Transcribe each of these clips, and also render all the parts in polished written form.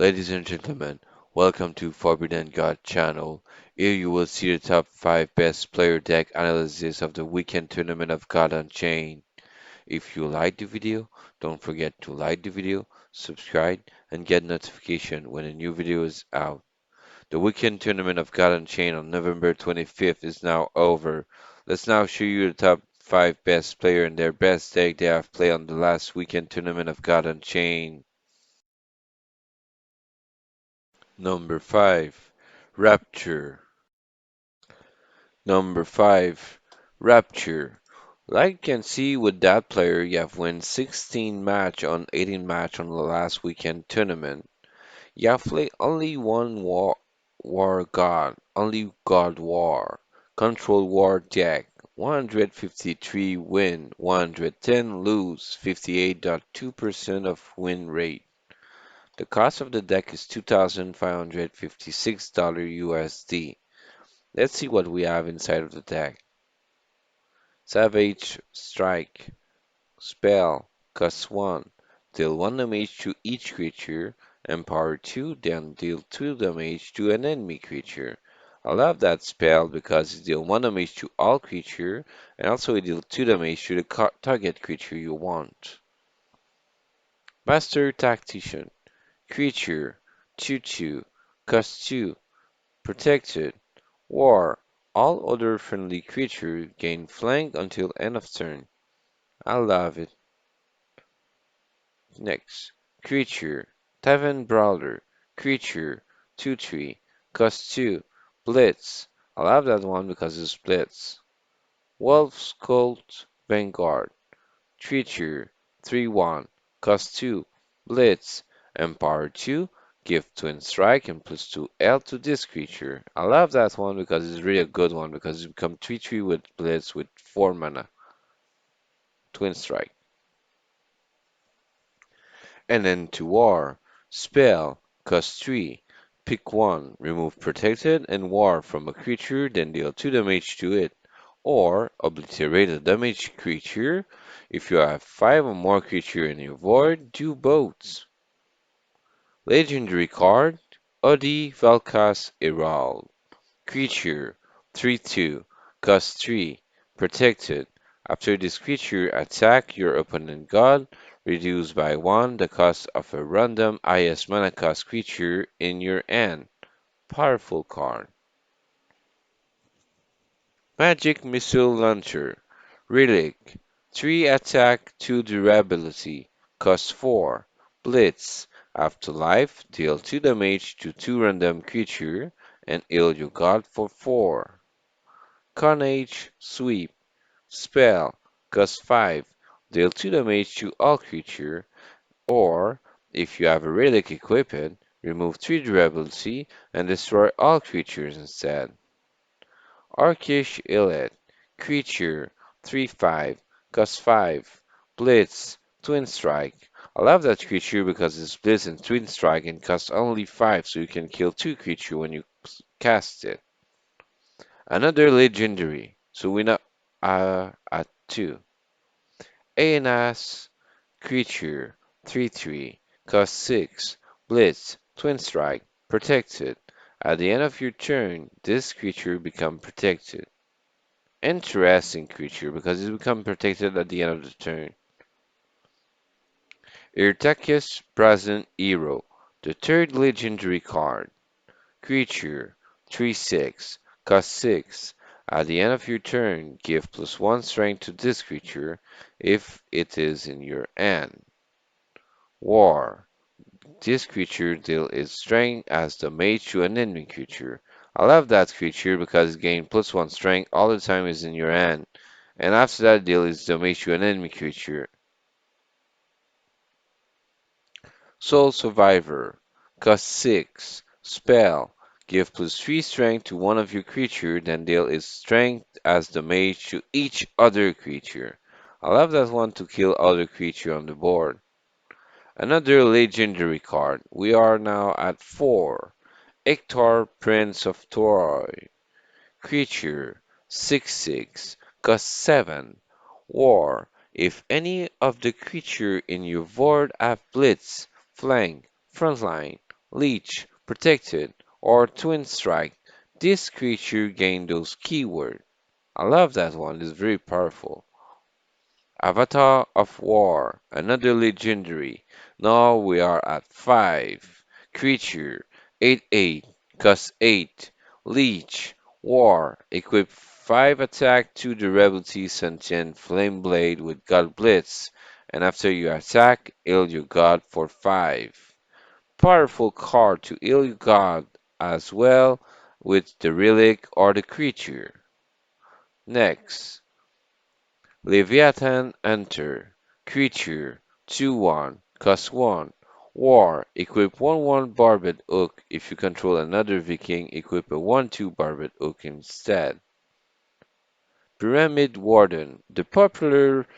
Ladies and gentlemen, welcome to Forbidden God channel. Here you will see the top 5 best player deck analysis of the weekend tournament of God Unchained. If you like the video, don't forget to like the video, subscribe, and get notification when a new video is out. The weekend tournament of God Unchained on November 25th is now over. Let's now show you the top 5 best player and their best deck they have played on the last weekend tournament of God Unchained. Number 5, Rapture. Number 5, Rapture. Like you can see with that player, you have won 16 match on 18 match on the last weekend tournament. You have played only one war god, only God War. Control War deck, 153 win, 110 lose, 58.2% of win rate. The cost of the deck is $2,556 USD. Let's see what we have inside of the deck. Savage Strike. Spell. Cost 1. Deal 1 damage to each creature. Empower 2. Then deal 2 damage to an enemy creature. I love that spell because it deals 1 damage to all creature and also it deals 2 damage to the target creature you want. Master Tactician. Creature. 2/2. Cost 2. Protected. War. All other friendly creatures gain flank until end of turn. I love it. Next. Creature. Tavern Brawler. Creature. 2/3. Cost 2. Blitz. I love that one because it's Blitz. Wolf's Cult Vanguard. Creature. 3/1. Cost 2. Blitz. Empower 2. Give Twin Strike and +2 L to this creature. I love that one because it's really a good one because it becomes 3/3 with Blitz with 4 mana. Twin Strike. And then to War. Spell. Cost 3. Pick 1. Remove Protected and War from a creature, then deal 2 damage to it. Or obliterate a damaged creature. If you have 5 or more creatures in your board, do both. Legendary card. Odi Valkas Herald. Creature. 3/2. Cost 3. Protected. After this creature attack your opponent god, reduce by 1 the cost of a random highest mana cost creature in your hand. Powerful card. Magic Missile Launcher. Relic. 3 attack, 2 durability. Cost 4. Blitz. Afterlife. Deal 2 damage to 2 random creature and heal your god for 4. Carnage Sweep. Spell. Cost 5. Deal 2 damage to all creature. Or, if you have a relic equipped, remove 3 durability and destroy all creatures instead. Orcish Elite. Creature. 3/5. Cost 5. Blitz. Twin Strike. I love that creature because it's Blitz and Twin Strike and costs only 5, so you can kill 2 creatures when you cast it. Another legendary, so we now at 2. ANS Creature. 3/3. Cost 6. Blitz. Twin Strike. Protected. At the end of your turn, this creature becomes protected. Interesting creature because it becomes protected at the end of the turn. Irtakis Brazen Hero, the third legendary card. Creature. 3/6. Cost 6. At the end of your turn, give +1 strength to this creature if it is in your hand. War. This creature deals its strength as damage to an enemy creature. I love that creature because it gains +1 strength all the time it's in your hand. And after that deal its damage to an enemy creature. Soul Survivor. Cost 6. Spell. Give +3 strength to one of your creatures, then deal its strength as damage to each other creature. I love that one to kill other creature on the board. Another legendary card. We are now at 4. Hector, Prince of Troy. Creature. 6/6. Cost 7. War. If any of the creature in your board have Blitz, Flank, Frontline, leech, protected, or twin strike. This creature gain those keywords. I love that one, it's very powerful. Avatar of War, another legendary. Now we are at 5. Creature, 8/8, cost 8. Leech, War, equip 5 attack to durability sentient flame blade with God Blitz, and after you attack, heal your god for 5. Powerful card to heal your god as well with the relic or the creature. Next. Leviathan Enter. Creature 2/1. Cost 1. War. Equip 1/1 Barbed Hook. If you control another Viking, equip a 1/2 Barbed Hook instead. Pyramid Warden. The popular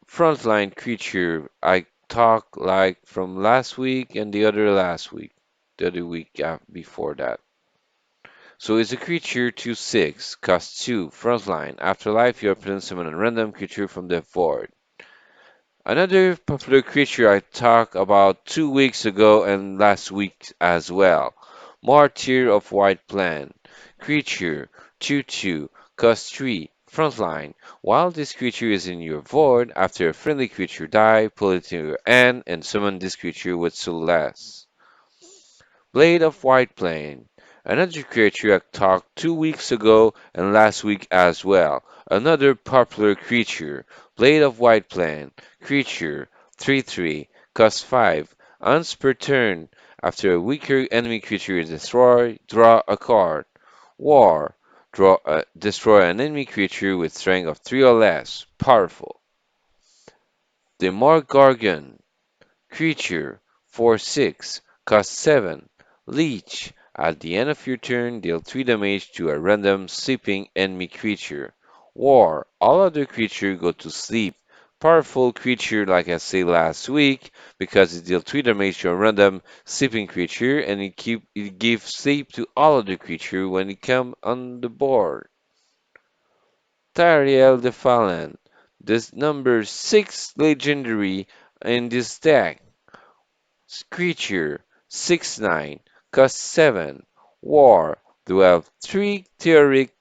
frontline creature I talked like from last week and the other last week. The other week before that. So it's a creature 2/6. Cost 2. Frontline. Afterlife, you opponent summon a random creature from the board. Another popular creature I talked about 2 weeks ago and last week as well. Martyr of White Plant. Creature 2/2, cost 3, frontline. While this creature is in your void, after a friendly creature die, pull it to your hand and summon this creature with Soulless. Blade of White Plane. Another creature I talked 2 weeks ago and last week as well. Another popular creature. Blade of White Plane. Creature 3/3. Cost 5. Once per turn. After a weaker enemy creature is destroyed, draw a card. War. Destroy an enemy creature with strength of 3 or less. Powerful. Demogorgon. Creature 4/6, cost 7. Leech. At the end of your turn, deal 3 damage to a random sleeping enemy creature. War. All other creatures go to sleep. Powerful creature, like I said last week, because it deals 3 damage to a random sleeping creature, and it gives sleep to all other creatures when it come on the board. Tariel the Fallen. This number 6 legendary in this deck. Creature 6/9, cost 7. War. You have 3 theoretic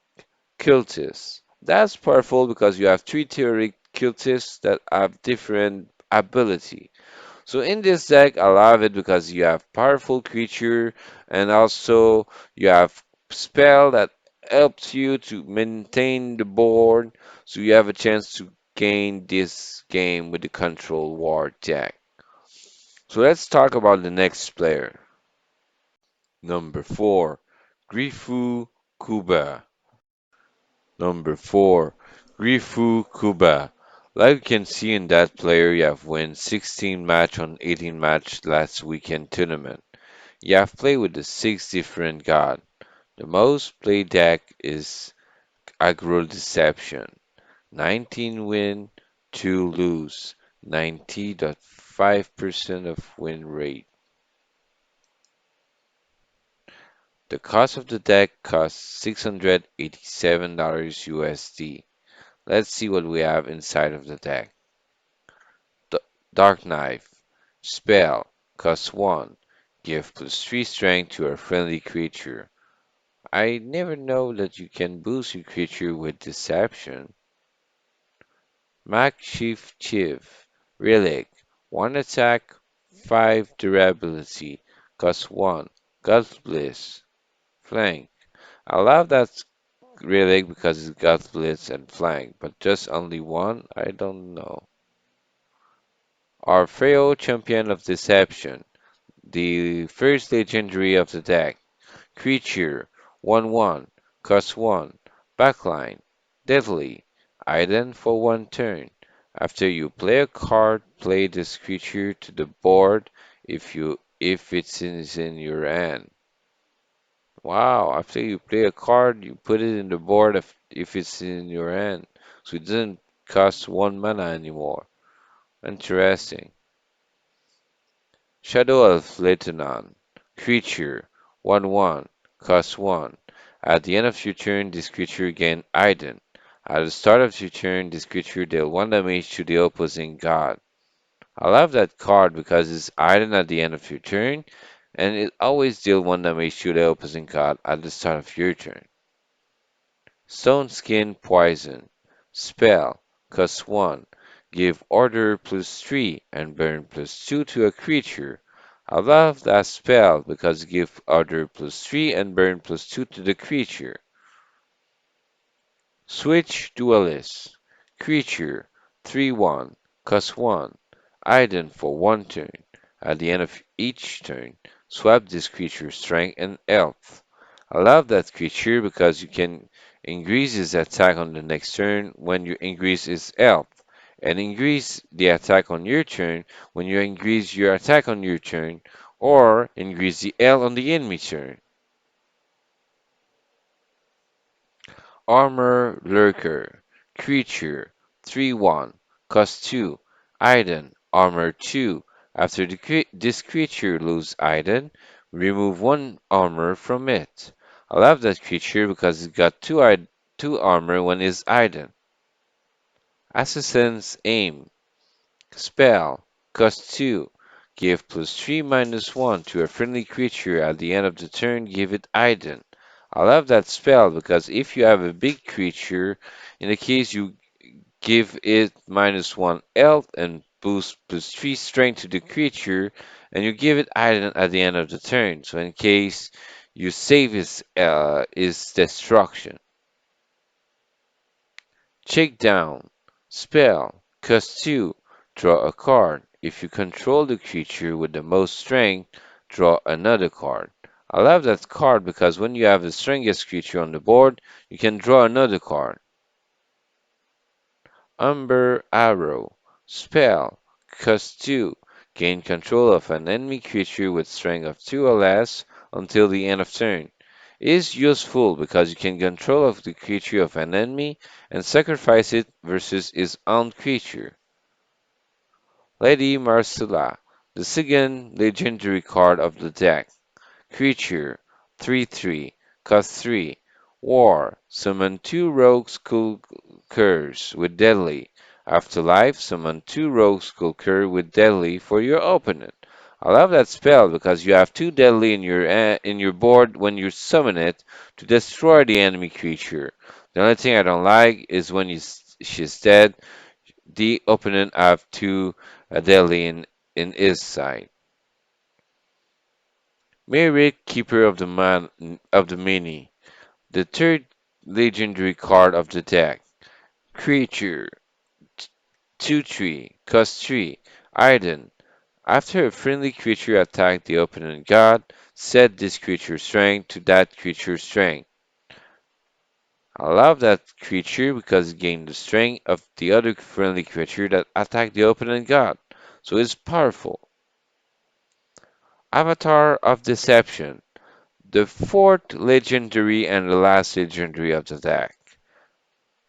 cultists. That's powerful because you have 3 theoretic cultists that have different ability. So in this deck, I love it because you have powerful creature and also you have spell that helps you to maintain the board. So you have a chance to gain this game with the control war deck. So let's talk about the next player. Number 4, GRIFU COOBA. Number 4, GRIFU COOBA. Like you can see in that player, you have won 16 match on 18 match last weekend tournament. You have played with the 6 different god. The most played deck is AGGRO Deception. 19 win, 2 lose. 90.5% of win rate. The cost of the deck costs $687 USD. Let's see what we have inside of the deck. D Dark Knife. Spell. Cost 1. Give +3 strength to a friendly creature. I never know that you can boost your creature with Deception. Makeshift Chief. Relic. 1 attack, 5 durability. Cost 1. God's Bliss. Flank. I love that Relic because it's got blitz and flank, but just only one? I don't know. Orfeo, Champion of Deception, the first legendary of the deck. Creature, 1/1, cost 1, backline, deadly, ident for 1 turn. After you play a card, play this creature to the board if it's in your hand. Wow, after you play a card, you put it in the board if it's in your hand. So it doesn't cost 1 mana anymore. Interesting. Shadow Elf Lieutenant. Creature. 1/1. Cost 1. At the end of your turn, this creature gain Ident. At the start of your turn, this creature deal 1 damage to the opposing god. I love that card because it's Ident at the end of your turn. and it always deal 1 damage to the opposing card at the start of your turn. Stone Skin Poison. Spell. Cost 1. Give Order +3 and Burn +2 to a creature. I love that spell because give Order +3 and Burn +2 to the creature. Switch Duelist. Creature 3/1. Cost 1. Ident for 1 turn. At the end of each turn, swap this creature's strength and health. I love that creature because you can increase his attack on the next turn when you increase his health, and increase the attack on your turn when you increase your attack on your turn, or increase the health on the enemy turn. Armor Lurker. Creature 3/1. Cost 2. Ident. Armor 2. After this creature loses Ident, remove 1 armor from it. I love that creature because it got 2 armor when it's Ident. Assassin's Aim. Spell. Cost 2. Give +3/-1 to a friendly creature at the end of the turn, give it Ident. I love that spell because if you have a big creature, in the case you give it -1 health and boost +3 strength to the creature, and you give it Ident at the end of the turn. So in case you save his destruction. Check down. Spell. Cost 2. Draw a card. If you control the creature with the most strength, draw another card. I love that card because when you have the strongest creature on the board, you can draw another card. Umber Arrow. Spell. Cost 2. Gain control of an enemy creature with strength of 2 or less until the end of turn. It is useful because you can control of the creature of an enemy and sacrifice it versus his own creature. Lady Marcella, the second legendary card of the deck. Creature 3/3, cost 3. War. Summon 2 Rogue Skulkers with Deadly. Afterlife. Summon 2 Rogue Skulker with Deadly for your opponent. I love that spell because you have 2 Deadly in your board when you summon it to destroy the enemy creature. The only thing I don't like is when she's dead, the opponent have 2 Deadly in his side. Myriad Keeper of the Mini. The third legendary card of the deck. Creature 2/3, cost 3. Ident. After a friendly creature attacks the opponent god, set this creature's strength to that creature's strength. I love that creature because it gains the strength of the other friendly creature that attacked the opponent god, so it's powerful. Avatar of Deception. The fourth legendary and the last legendary of the deck.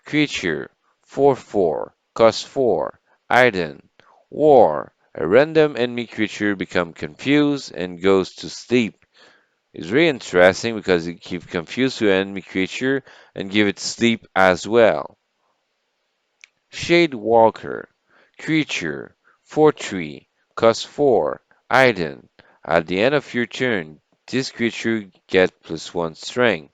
Creature 4/4, cost 4. Ident. War. A random enemy creature becomes confused and goes to sleep. It's really interesting because it keeps confused to an enemy creature and give it sleep as well. Shade Walker. Creature 4/3, cost 4. Ident. At the end of your turn, this creature gets +1 strength.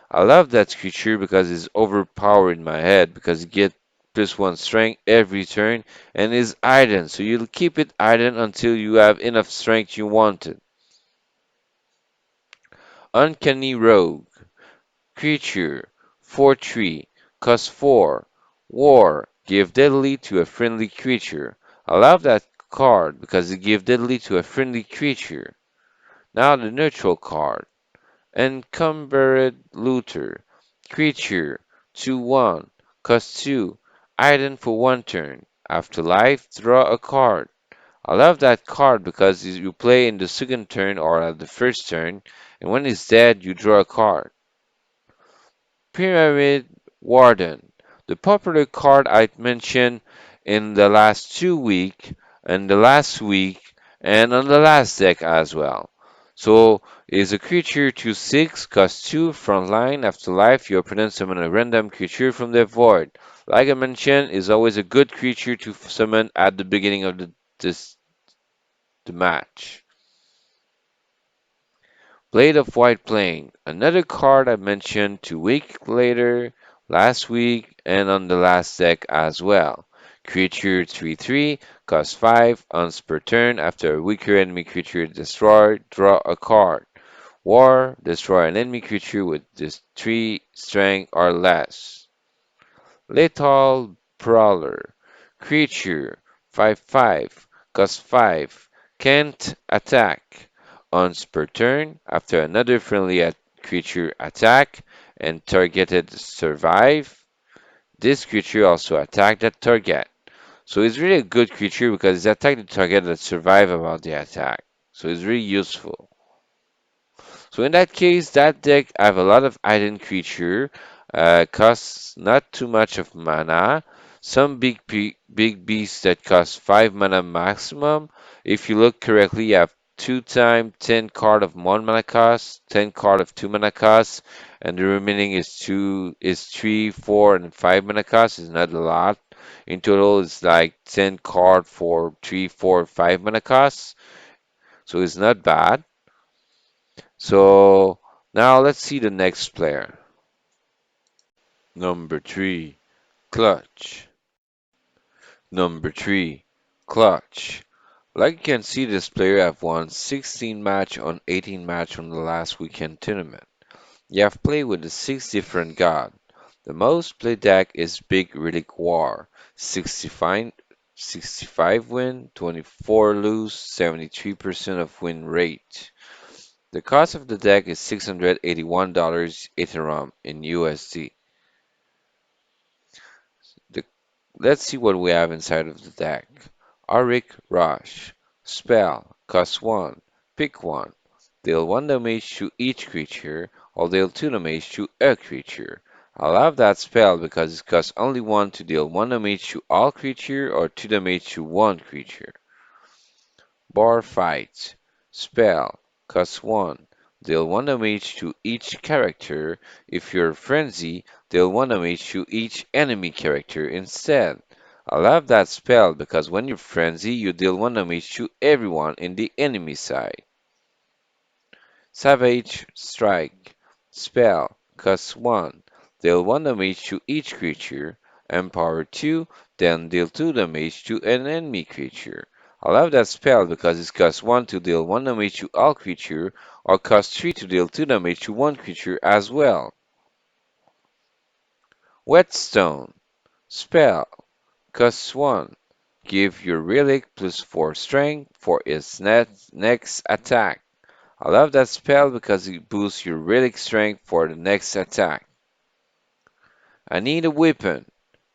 I love that creature because it's overpowered in my head because it gets +1 strength every turn and is ident. So you'll keep it ident until you have enough strength you wanted. Uncanny Rogue. Creature 4/3, cost 4. War. Give deadly to a friendly creature. I love that card because it gives deadly to a friendly creature. Now the neutral card. Encumbered Looter. Creature 2/1, cost 2. Ident for 1 turn. Afterlife, draw a card. I love that card because you play in the second turn or at the first turn, and when it's dead, you draw a card. Pyramid Warden. The popular card I mentioned in the last 2 weeks, and the last week, and on the last deck as well. So, is a creature 2/6, cost 2, frontline, afterlife, your opponent summon a random creature from the void. Like I mentioned, is always a good creature to summon at the beginning of the match. Blade of White Plane, another card I mentioned 2 weeks later, last week, and on the last deck as well. Creature 3/3, cost 5, once per turn. After a weaker enemy creature destroyed, draw a card. War, destroy an enemy creature with this 3 strength or less. Lethal Prowler, creature 5/5, cost 5, can't attack. Once per turn, after another friendly creature attack and targeted survive, this creature also attack that target. So it's really a good creature because it's attack the target that survive about the attack. So it's really useful. So in that case, that deck I have a lot of item creature, costs not too much of mana. Some big beasts that cost 5 mana maximum. If you look correctly, you have 2 times 10 card of 1 mana cost, 10 card of 2 mana cost, and the remaining is 3, 4, and 5 mana cost. It's not a lot. In total, it's like 10 card for 3, 4, 5 mana costs. So it's not bad. So now let's see the next player. Number 3, Clutch. Number 3, Clutch. Like you can see, this player have won 16 match on 18 match on the last weekend tournament. You have played with the 6 different god. The most played deck is Big Relic War, 65 win, 24 lose, 73% of win rate. The cost of the deck is $681 Ethereum in USD. The, let's see what we have inside of the deck. Auric Rush. Spell. Cost 1. Pick 1. Deal 1 damage to each creature, or deal 2 damage to a creature. I love that spell because it costs only 1 to deal 1 damage to all creature or 2 damage to 1 creature. Bar Fight. Spell. Cost 1. Deal 1 damage to each character. If you're Frenzy, deal 1 damage to each enemy character instead. I love that spell because when you Frenzy, you deal 1 damage to everyone in the enemy side. Savage Strike. Spell. Cost 1. Deal 1 damage to each creature. Empower 2. Then deal 2 damage to an enemy creature. I love that spell because it costs 1 to deal 1 damage to all creature, or costs 3 to deal 2 damage to one creature as well. Whetstone. Spell. Costs 1. Give your relic plus 4 strength for its next attack. I love that spell because it boosts your relic strength for the next attack. I need a weapon.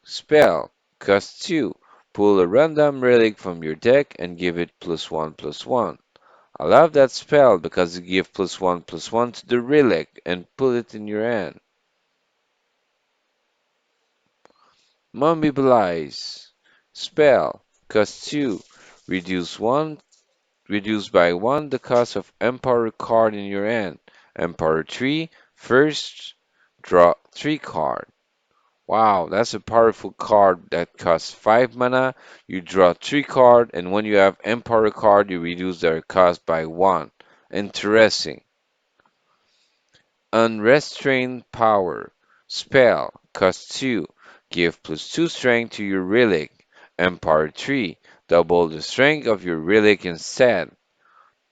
Spell. Cost 2. Pull a random relic from your deck and give it +1/+1. I love that spell because it gives +1/+1 to the relic and put it in your hand. Mobilize. Spell. Cost 2. Reduce by 1 the cost of Emperor card in your hand. Emperor 3. First, draw 3 card. Wow, that's a powerful card that costs 5 mana. You draw 3 card, and when you have Emperor card, you reduce their cost by 1. Interesting. Unrestrained Power. Spell. Cost 2. Give +2 strength to your relic. Empower 3. Double the strength of your relic instead.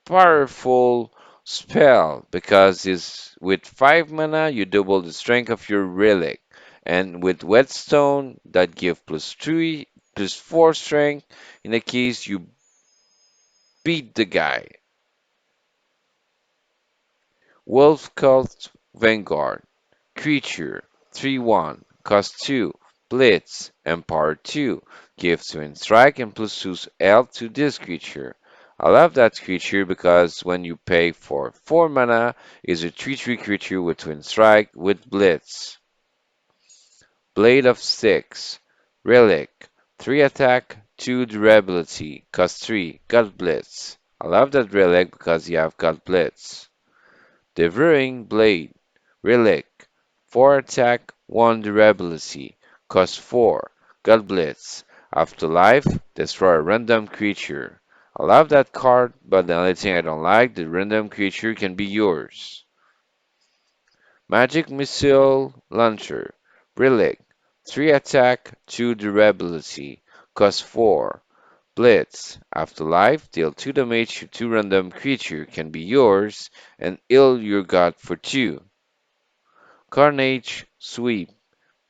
Powerful spell because it's with 5 mana you double the strength of your relic. And with Whetstone that give +4 strength in the case you beat the guy. Wolf Cult Vanguard. Creature 3/1, cost 2, Blitz, Empower 2, give Twin Strike and +2 health to this creature. I love that creature because when you pay for 4 mana, is a 3/3 creature with Twin Strike with Blitz. Blade of Styx, Relic, 3 attack, 2 durability, cost 3, got Blitz. I love that relic because you have got Blitz. Devouring Blade, Relic, 4 attack, 1 durability, cost 4, got Blitz. Afterlife, destroy a random creature. I love that card, but the only thing I don't like, the random creature can be yours. Magic Missile Launcher. Relic. 3 attack, 2 durability. Cost 4. Blitz. Afterlife. Deal 2 damage to 2 random creature can be yours and ill your god for 2. Carnage Sweep.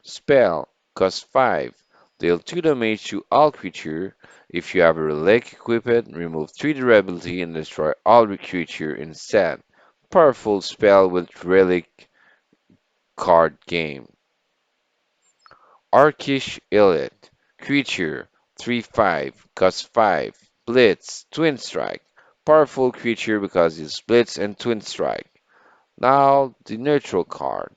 Spell. Cost 5. Deal 2 damage to all creature. If you have a relic equipped, remove 3 durability and destroy all creature instead. Powerful spell with relic card game. Orcish Elite. Creature. 3/5. Cost 5. Blitz. Twin Strike. Powerful creature because it splits and Twin Strike. Now the neutral card.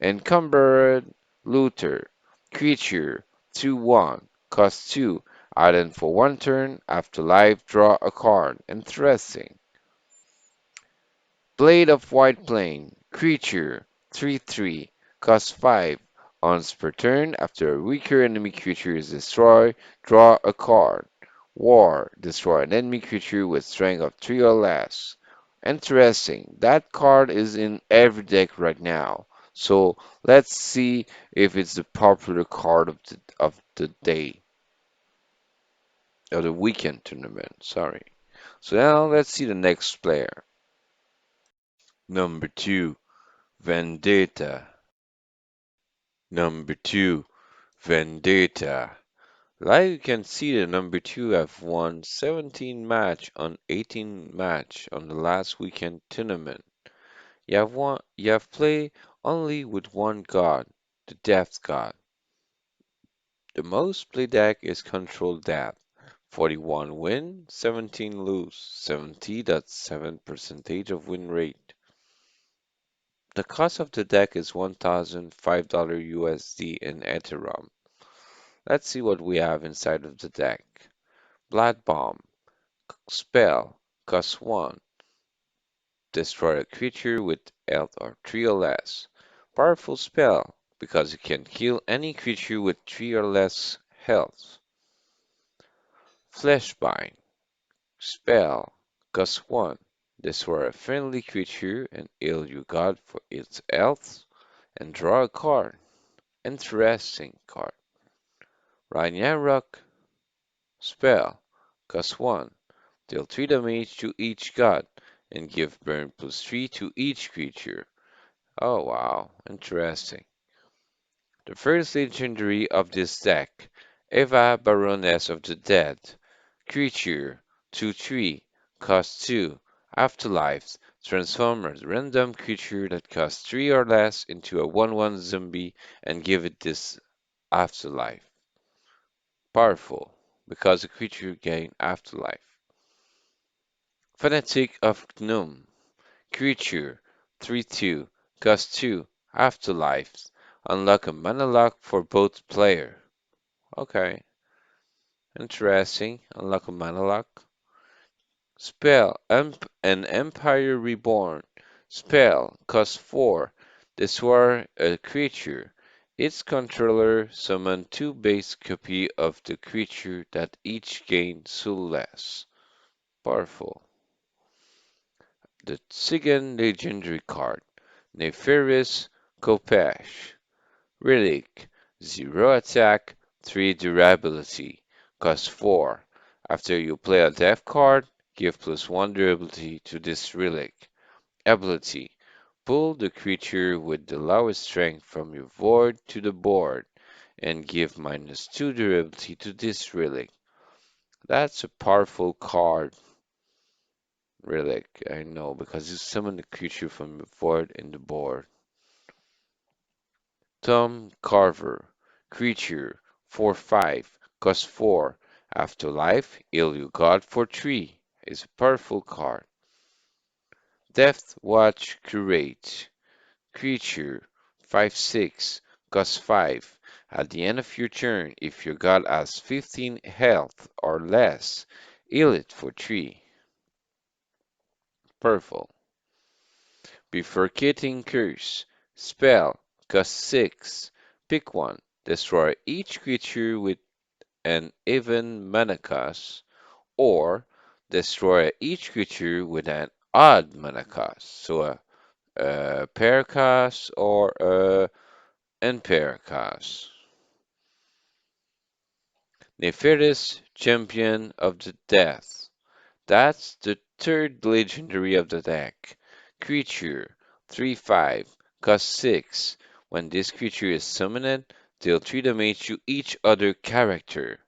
Encumbered Looter. Creature. 2/1. Cost 2. Add for 1 turn. Afterlife, draw a card. Interesting. Blade of White Plane. Creature. 3/3. Cost 5. Once per turn, after a weaker enemy creature is destroyed, draw a card. War. Destroy an enemy creature with strength of 3 or less. Interesting. That card is in every deck right now. So let's see if it's the popular card of the day, of the weekend tournament. Sorry. So now let's see the next player. Number 2, Vendetta. Number 2, Vendetta. Like you can see, the number 2 have won 17 match on 18 match on the last weekend tournament. You have played only with one god, the Death God. The most played deck is Control Death. 41 win, 17 lose, 70.7% of win rate. The cost of the deck is $1,005 USD in Ethereum. Let's see what we have inside of the deck. Blood Bomb. Spell. Cost 1. Destroy a creature with health or 3 or less. Powerful spell, because you can kill any creature with 3 or less health. Fleshbind. Spell. Cost 1. Destroy a friendly creature and heal your god for its health, and draw a card. Interesting card. Ragnarok. Spell. Cost 1. Deal 3 damage to each god, and give burn +3 to each creature. Oh wow, interesting. The first legendary of this deck, Eva Baroness of the Dead. Creature, 2/3, cost 2. Afterlife, transform a random creature that costs 3 or less into a 1/1 zombie and give it this afterlife. Powerful, because the creature gain afterlife. Fanatic of Gnome. Creature, 3/2, cost 2, afterlives. Unlock a mana lock for both player. Okay, interesting. Unlock a mana lock. Spell, an Empire Reborn. Spell, cost 4, destroy a creature. Its controller summon 2 base copy of the creature that each gain soulless. Powerful. The second legendary card, Neferis Kopesh. Relic, 0 attack, 3 durability, cost 4. After you play a death card, give +1 durability to this relic. Ability, pull the creature with the lowest strength from your board to the board, and give -2 durability to this relic. That's a powerful card, relic, I know, because you summon the creature from your board in the board. Tom Carver. Creature. 4/5. Cost 4. Afterlife. Heal your god for 3. Is a powerful card. Death Watch Curate. Creature. 5/6. Cost 5. At the end of your turn, if your god has 15 health or less, heal it for 3. Powerful. Bifurcating Curse. Spell. Cost 6. Pick one. Destroy each creature with an even mana cost, or Destroy each creature with an odd mana cost. So a pair cost or a impair cost. Nefert's Champion of the Death. That's the third legendary of the deck. Creature 3/5, cost 6. When this creature is summoned, deal 3 damage to each other character.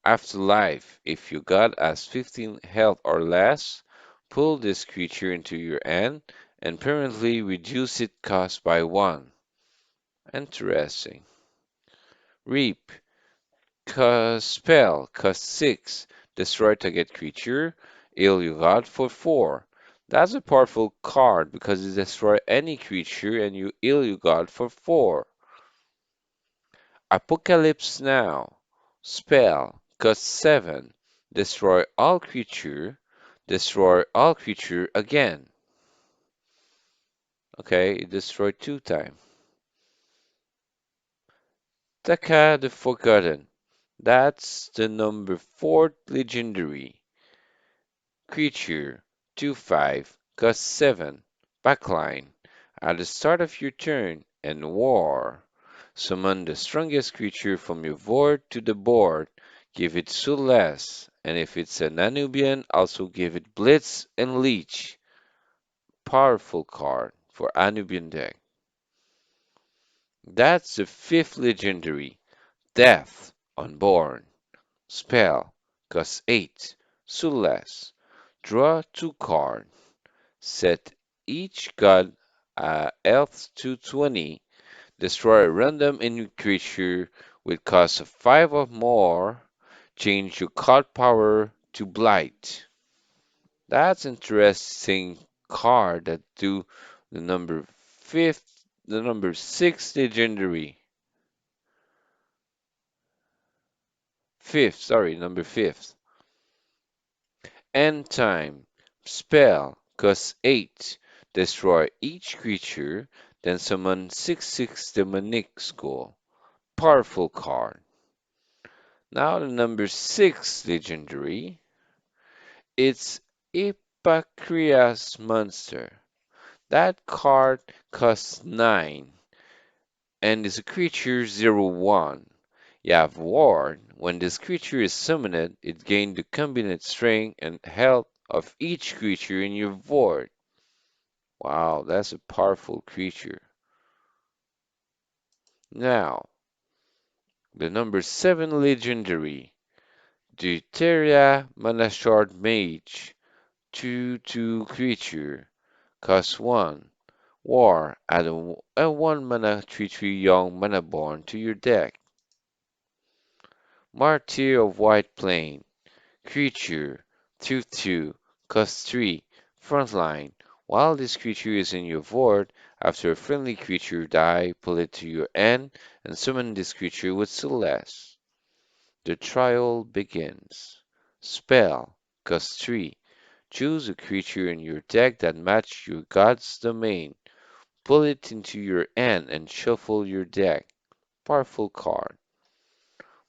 Afterlife, if you got as 15 health or less, pull this creature into your hand and permanently reduce its cost by 1. Interesting. Reap, spell, cost 6. Destroy target creature, heal you got for 4. That's a powerful card because it destroys any creature and you heal you got for 4. Apocalypse Now. Spell. Cost 7. Destroy all creature again. Okay, it destroyed 2 times. Taka the Forgotten. That's the number 4 legendary. Creature 2/5. Cost 7. Backline. At the start of your turn and war. Summon the strongest creature from your board to the board. Give it Soulless, and if it's a Nanubian, also give it Blitz and Leech. Powerful card for Anubian deck. That's the 5th legendary. Death Unborn. Spell. Cost 8. Soulless. Draw 2 cards. Set each god health to 20. Destroy a random enemy creature with cost of 5 or more. Change your card power to Blight. That's interesting card that do the number 5th, the number 6 legendary. 5th, sorry, number 5th. End Time. Spell. Cost 8. Destroy each creature, then summon 6/6 demonic skull. Powerful card. Now the number 6 legendary. It's Ipakria's Monster. That card costs 9 and is a creature 0/1. You have Ward. When this creature is summoned, it gains the combined strength and health of each creature in your board. Wow, that's a powerful creature. Now, the number 7 legendary, Deuteria Mana Shard Mage, 2/2 creature, cost 1. War, add a 1 mana 3/3 young mana born to your deck. Martyr of White Plain, creature, 2/2, cost 3, frontline. While this creature is in your board, after a friendly creature die, pull it to your end and summon this creature with Celeste. The trial begins. Spell, cost 3. Choose a creature in your deck that match your god's domain. Pull it into your hand and shuffle your deck. Powerful card.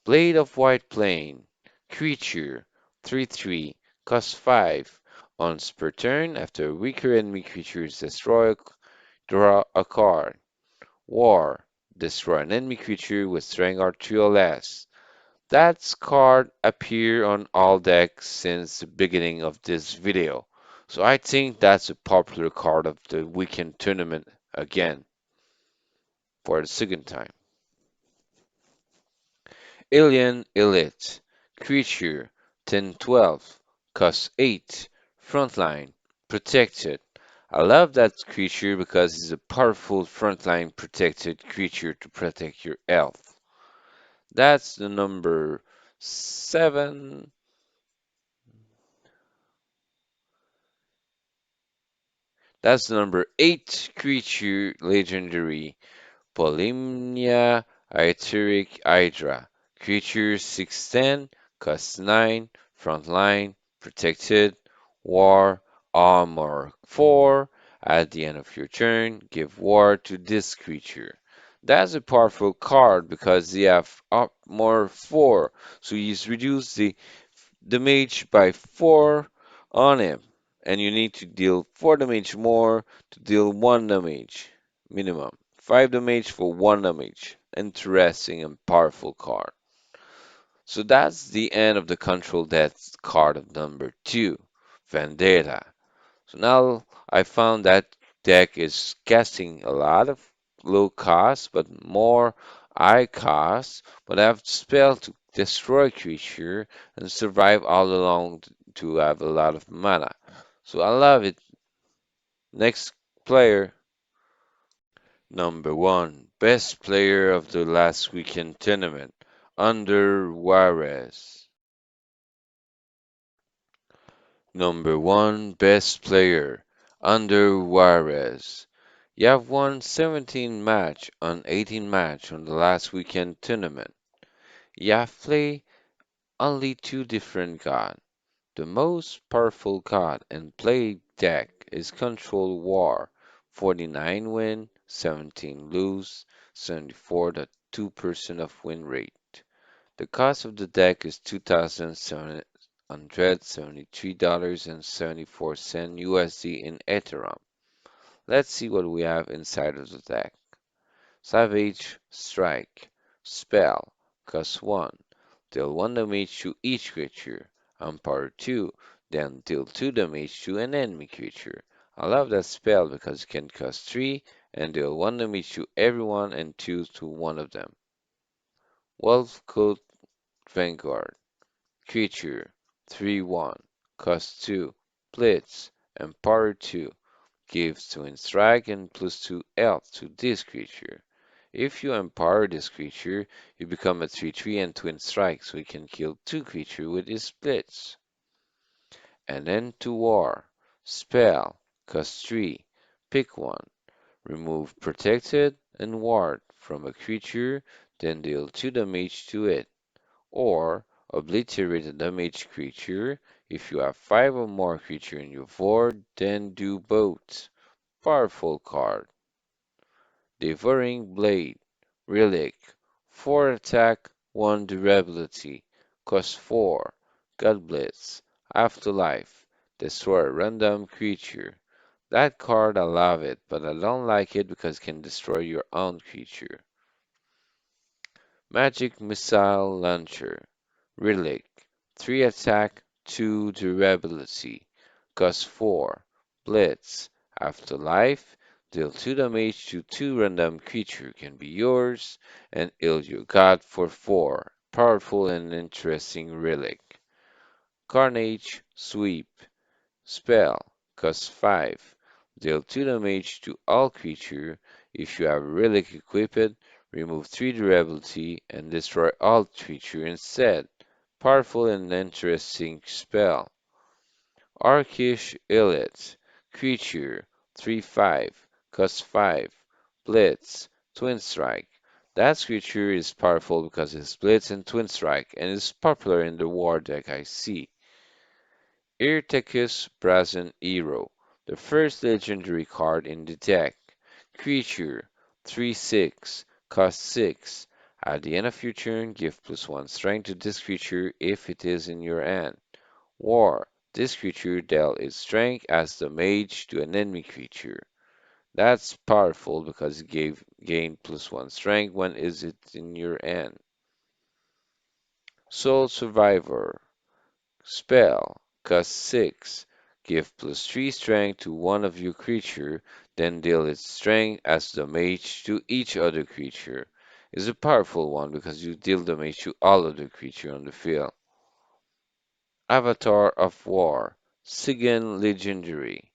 Blade of White Plain. Creature. 3/3. Cost 5. Once per turn, after a weaker enemy creature is destroyed, draw a card. War. Destroy an enemy creature with strength R3 or less. That card appear on all decks since the beginning of this video. So I think that's a popular card of the weekend tournament again for the second time. Alien Elite. Creature 10/12. Cost 8. Frontline. Protected. I love that creature because it's a powerful frontline protected creature to protect your health. That's the number 7. That's the number 8 creature legendary. Polymnia Itheric Hydra. Creature 6/10, cost 9, frontline, protected, war, armor 4. At the end of your turn, give war to this creature. That's a powerful card because they have armor 4, so he's reduced the damage by 4 on him, and you need to deal 4 damage more to deal 1 damage minimum. 5 damage for 1 damage. Interesting and powerful card. So that's the end of the control death card of number 2, Vendetta. So now I found that deck is casting a lot of low cost, but more high cost, but I have spell to destroy creature and survive all along to have a lot of mana. So I love it. Next player, number 1, best player of the last weekend tournament, UNDERWAREZ. Number 1, best player, UNDERWAREZ. You have won 17 match on 18 match on the last weekend tournament. You have played only two different god. The most powerful god and play deck is Control War, 49 win, 17 lose, 74.2% of win rate. The cost of the deck is $2,773.74 USD in Ethereum. Let's see what we have inside of the deck. Savage Strike. Spell. Cost 1. Deal 1 damage to each creature. Power 2. Then deal 2 damage to an enemy creature. I love that spell because it can cost 3 and deal 1 damage to everyone and 2 to one of them. Wolf Coat Vanguard. Creature. 3/1. Cost 2. Blitz. And power 2. Gives twin strike and +2 health to this creature. If you empower this creature, you become a 3/3 and twin strike, so you can kill two creatures with his splits. And then to war. Spell. Cost 3. Pick one. Remove protected and ward from a creature, then deal 2 damage to it. Or obliterate a damaged creature. If you have 5 or more creatures in your board, then do both. Powerful card. Devouring Blade. Relic. 4 attack, 1 durability. Cost 4. God Blitz. Afterlife. Destroy a random creature. That card I love it, but I don't like it because it can destroy your own creature. Magic Missile Launcher. Relic. 3 attack, 2 durability. Cost 4. Blitz. Afterlife. Deal 2 damage to 2 random creature can be yours, and heal your god for 4. Powerful and interesting relic. Carnage Sweep. Spell. Cost 5. Deal 2 damage to all creature. If you have a relic equipped, remove 3 durability and destroy all creature instead. Powerful and interesting spell. Orcish Elite. Creature. 3/5. Cost 5. Blitz. Twin Strike. That creature is powerful because it's Blitz and Twin Strike and is popular in the war deck I see. Irtechus Brazen Hero, the first legendary card in the deck. Creature, 3/6, cost 6. At the end of your turn, give +1 strength to this creature if it is in your hand. War, this creature dealt its strength as the mage to an enemy creature. That's powerful because it gain +1 strength when is it in your hand. Soul Survivor, Spell. Cost 6. Give +3 strength to one of your creature, then deal its strength as damage to each other creature. Is a powerful one because you deal damage to all other creature on the field. Avatar of War. Sigan Legendary.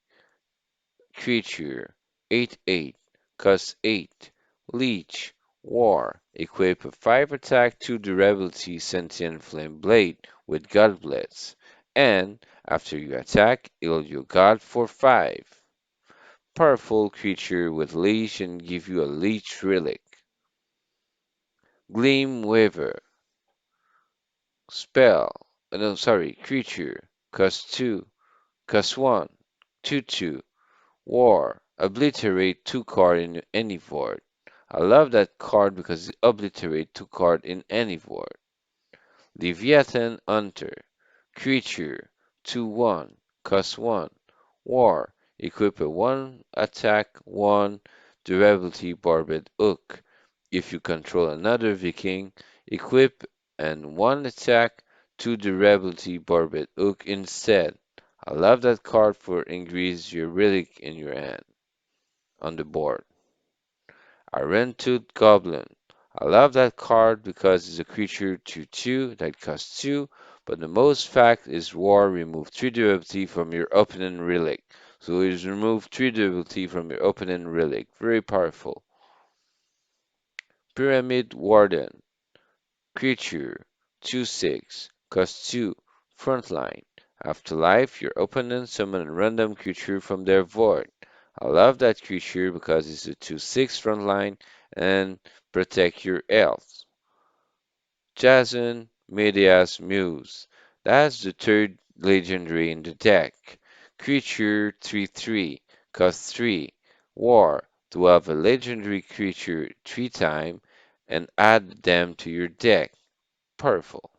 Creature. 8/8. Cost 8. Leech. War. Equip a 5 attack, 2 durability Sentient Flame Blade with God Blitz. And after you attack, heal your god for 5. Powerful creature with leash and give you a leech relic. Gleam Weaver. Spell. No, sorry, creature. Cost 2. Cost 1. 2/2. War. Obliterate 2 card in any void. I love that card because it obliterate 2 card in any void. Leviathan Hunter. Creature. 2/1. cost 1. War. Equip a 1 attack, 1 durability barbed hook. If you control another Viking, equip an 1 attack, 2 durability barbed hook instead. I love that card for increase your relic in your hand on the board. Iron-Tooth Goblin. I love that card because it's a creature 2/2 that costs 2, but the most fact is War remove 3 durability from your opponent relic. So it is remove 3 durability from your opponent relic. Very powerful. Pyramid Warden. Creature 2/6 costs 2. Frontline. Afterlife, your opponent summon a random creature from their void. I love that creature because it's a 2/6 frontline and protect your health. Jason Media's Muse. That's the third legendary in the deck. Creature 3/3 costs 3. War. To have a legendary creature 3 times and add them to your deck. Powerful.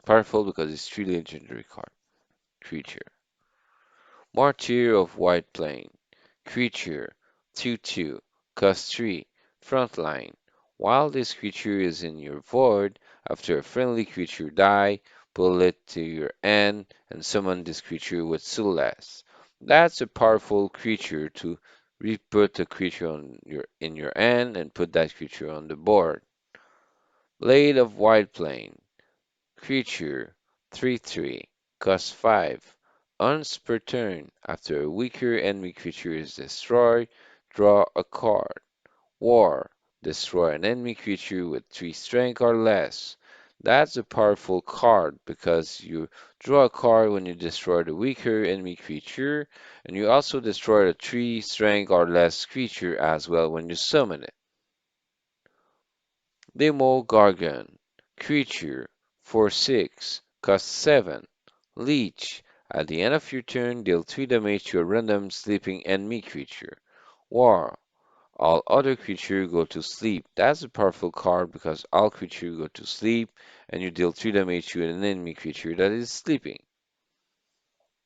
Powerful because it's 3 legendary card. Creature. Martyr of White Plain. Creature 2/2 cost 3. Frontline. While this creature is in your void, after a friendly creature die, pull it to your hand and summon this creature with Soulless. That's a powerful creature to re-put a creature in your hand and put that creature on the board. Blade of White Plain. Creature 3/3 cost 5. Once per turn, after a weaker enemy creature is destroyed, draw a card. War. Destroy an enemy creature with 3 strength or less. That's a powerful card because you draw a card when you destroy the weaker enemy creature, and you also destroy a 3 strength or less creature as well when you summon it. Demo Gargan. Creature 4/6 cost 7. Leech. At the end of your turn, deal 3 damage to a random sleeping enemy creature. War. All other creatures go to sleep. That's a powerful card because all creatures go to sleep and you deal 3 damage to an enemy creature that is sleeping.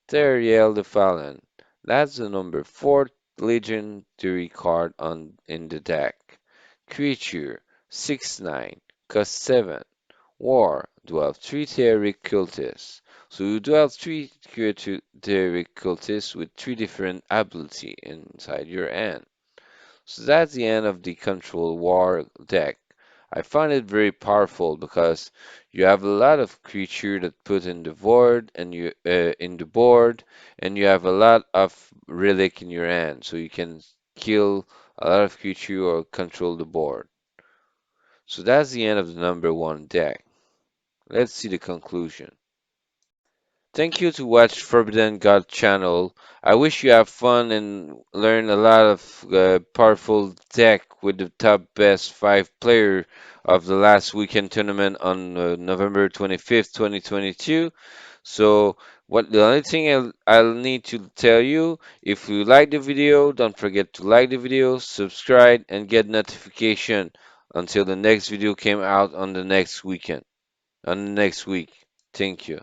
Teriel the Fallen. That's the number 4 legendary card in the deck. Creature 6/9 cost 7. War. Do have 3 Theoric Cultists. So you do have 3 Theoric Cultists with 3 different ability inside your hand. So that's the end of the Control War deck. I find it very powerful because you have a lot of creature that put in the board and in the board, and you have a lot of relic in your hand, so you can kill a lot of creature or control the board. So that's the end of the number 1 deck. Let's see the conclusion. Thank you to watch Forbidden God channel. I wish you have fun and learn a lot of powerful deck with the top best 5 player of the last weekend tournament on November 25th, 2022. So what the only thing I'll need to tell you, if you like the video, don't forget to like the video, subscribe, and get notification until the next video came out on the next weekend, on the next week. Thank you.